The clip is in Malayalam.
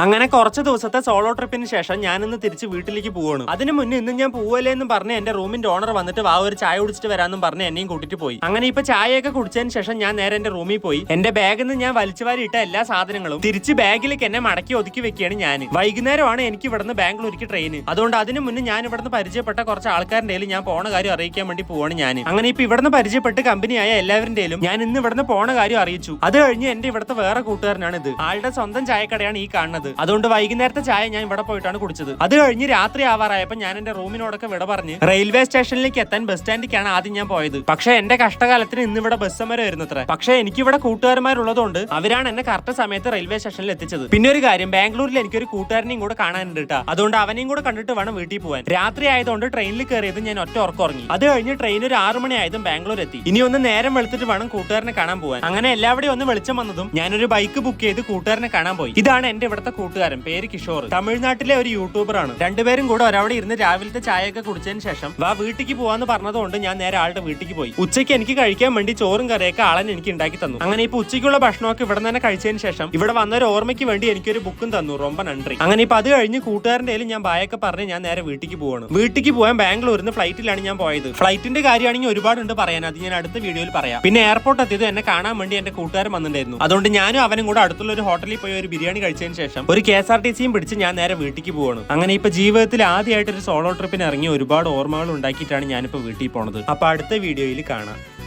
അങ്ങനെ കുറച്ച് ദിവസത്തെ സോളോ ട്രിപ്പിന് ശേഷം ഞാൻ ഇന്ന് തിരിച്ച് വീട്ടിലേക്ക് പോവാണ്. അതിന് മുന്നേ ഇന്ന് ഞാൻ പോവല്ലേ എന്ന് പറഞ്ഞ് എന്റെ റൂമിന്റെ ഓണർ വന്നിട്ട് ഒരു ചായ കുടിച്ചിട്ട് വരാമെന്നും പറഞ്ഞ് എന്നെയും കൂട്ടിട്ട് പോയി. അങ്ങനെ ഇപ്പൊ ചായയൊക്കെ കുടിച്ചതിന് ശേഷം ഞാൻ നേരെ എന്റെ റൂമിൽ പോയി എന്റെ ബാഗിൽ നിന്ന് ഞാൻ വലിച്ചുവാരി ഇട്ട എല്ലാ സാധനങ്ങളും തിരിച്ച് ബാഗിലേക്ക് എന്നെ മടക്കി ഒതുക്കി വെക്കുകയാണ് ഞാൻ. വൈകുന്നേരമാണ് എനിക്ക് ഇവിടുന്ന് ബാംഗ്ലൂർക്ക് ട്രെയിൻ. അതുകൊണ്ട് അതിന് മുന്നേ ഞാൻ ഇവിടുന്ന് പരിചയപ്പെട്ട കുറച്ച് ആൾക്കാരുടെ ഞാൻ പോണ കാര്യം അറിയിക്കാൻ വേണ്ടി പോവാണ് ഞാൻ. അങ്ങനെ ഇപ്പൊ ഇവിടുന്ന് പരിചയപ്പെട്ട് കമ്പനിയായ എല്ലാവരുടെയും ഞാൻ ഇന്ന് ഇവിടുന്ന് പോണ കാര്യം അറിയിച്ചു. അത് കഴിഞ്ഞ് എന്റെ ഇവിടുത്തെ വേറെ കൂട്ടുകാരനാണ് ഇത്. ആളുടെ സ്വന്തം ചായക്കടയാണ് ഈ കാണുന്നത്. അതുകൊണ്ട് വൈകുന്നേരത്തെ ചായ ഞാൻ ഇവിടെ പോയിട്ടാണ് കുടിച്ചത്. അത് കഴിഞ്ഞ് രാത്രി ആവാറായപ്പോൾ ഞാൻ എന്റെ റൂമിനോടൊക്കെ വിട പറഞ്ഞ് റെയിൽവേ സ്റ്റേഷനിലേക്ക് എത്താൻ ബസ് സ്റ്റാൻഡിലേക്കാണ് ആദ്യം ഞാൻ പോയത്. പക്ഷെ എന്റെ കഷ്ടകാലത്തിന് ഇന്ന് ഇവിടെ ബസ് സമരം വരുന്നത്ര. പക്ഷെ എനിക്കിവിടെ കൂട്ടുകാരന്മാരുള്ളതുകൊണ്ട് അവരാണ് എന്നെ കറക്റ്റ് സമയത്ത് റെയിൽവേ സ്റ്റേഷനിൽ എത്തിച്ചത്. പിന്നെ ഒരു കാര്യം, ബാംഗ്ലൂരിൽ എനിക്കൊരു കൂട്ടുകാരനെയും കൂടെ കാണാനുണ്ട് കേട്ടോ. അതുകൊണ്ട് അവനെയും കൂടെ കണ്ടിട്ട് വേണം വീട്ടിൽ പോകാൻ. രാത്രി ആയതുകൊണ്ട് ട്രെയിനിൽ കയറിയത് ഞാൻ ഒറ്റ ഉറക്കം ഉറങ്ങി. അത് കഴിഞ്ഞ് ട്രെയിൻ ഒരു 6 മണി ആയതും ബാംഗ്ലൂർ എത്തി. ഇനി ഒന്ന് നേരം വെളുത്തിട്ട് വേണം കൂട്ടുകാരനെ കാണാൻ പോകാൻ. അങ്ങനെ എല്ലാവരുടെയും ഒന്ന് വെളിച്ചം വന്നതും ഞാനൊരു ബൈക്ക് ബുക്ക് ചെയ്ത് കൂട്ടുകാരനെ കാണാൻ പോയി. ഇതാണ് എന്റെ ഇവിടുത്തെ കൂട്ടുകാരൻ, പേര് കിഷോർ. തമിഴ്നാട്ടിലെ ഒരു യൂട്യൂബർ ആണ്. രണ്ടുപേരും കൂടെ ഒരവിടെ ഇരുന്ന് രാവിലത്തെ ചായയൊക്കെ കുടിച്ചതിന് ശേഷം വീട്ടിലേക്ക് പോവാന്ന് പറഞ്ഞതുകൊണ്ട് ഞാൻ നേരെ ആളുടെ വീട്ടിലേക്ക് പോയി. ഉച്ചയ്ക്ക് എനിക്ക് കഴിക്കാൻ വേണ്ടി ചോറും കറിയൊക്കെ ആളൻ എനിക്ക് ഉണ്ടാക്കി തന്നു. അങ്ങനെ ഇപ്പൊ ഉച്ചയ്ക്കുള്ള ഭക്ഷണമൊക്കെ ഇവിടെ തന്നെ കഴിച്ചതിന് ശേഷം ഇവിടെ വന്നൊരു ഓർമ്മയ്ക്ക് വേണ്ടി എനിക്കൊരു ബുക്കും തന്നു. ரொம்ப നന്ദി. അങ്ങനെ ഇപ്പൊ അത് കഴിഞ്ഞ് കൂട്ടുകാരന്റെ ഞാൻ ബായൊക്കെ പറഞ്ഞ് ഞാൻ നേരെ വീട്ടിലേക്ക് പോവാണ്. വീട്ടിലേക്ക് പോകാൻ ബാംഗ്ലൂരിൽ നിന്ന് ഫ്ലൈറ്റിലാണ് ഞാൻ പോയത്. ഫ്ലൈറ്റിന്റെ കാര്യമാണെങ്കിൽ ഒരുപാടുണ്ട് പറയാൻ, അത് ഞാൻ അടുത്ത വീഡിയോയിൽ പറയാം. പിന്നെ എയർപോർട്ട് എത്തിയത് എന്നെ കാണാൻ വേണ്ടി എന്റെ കൂട്ടുകാരൻ വന്നിട്ടുണ്ടായിരുന്നു. അതുകൊണ്ട് ഞാനും അവനും കൂടെ അടുത്തുള്ള ഒരു ഹോട്ടലിൽ പോയി ഒരു ബിരിയാണി കഴിച്ചതിന് ശേഷം ഒരു KSRTCയും പിടിച്ച് ഞാൻ നേരെ വീട്ടിലേക്ക് പോവാണ്. അങ്ങനെ ഇപ്പൊ ജീവിതത്തിൽ ആദ്യമായിട്ട് ഒരു സോളോ ട്രിപ്പിന് ഇറങ്ങി ഒരുപാട് ഓർമ്മകൾ ഉണ്ടാക്കിയിട്ടാണ് ഞാനിപ്പോ വീട്ടിൽ പോണത്. അപ്പൊ അടുത്ത വീഡിയോയിൽ കാണാം.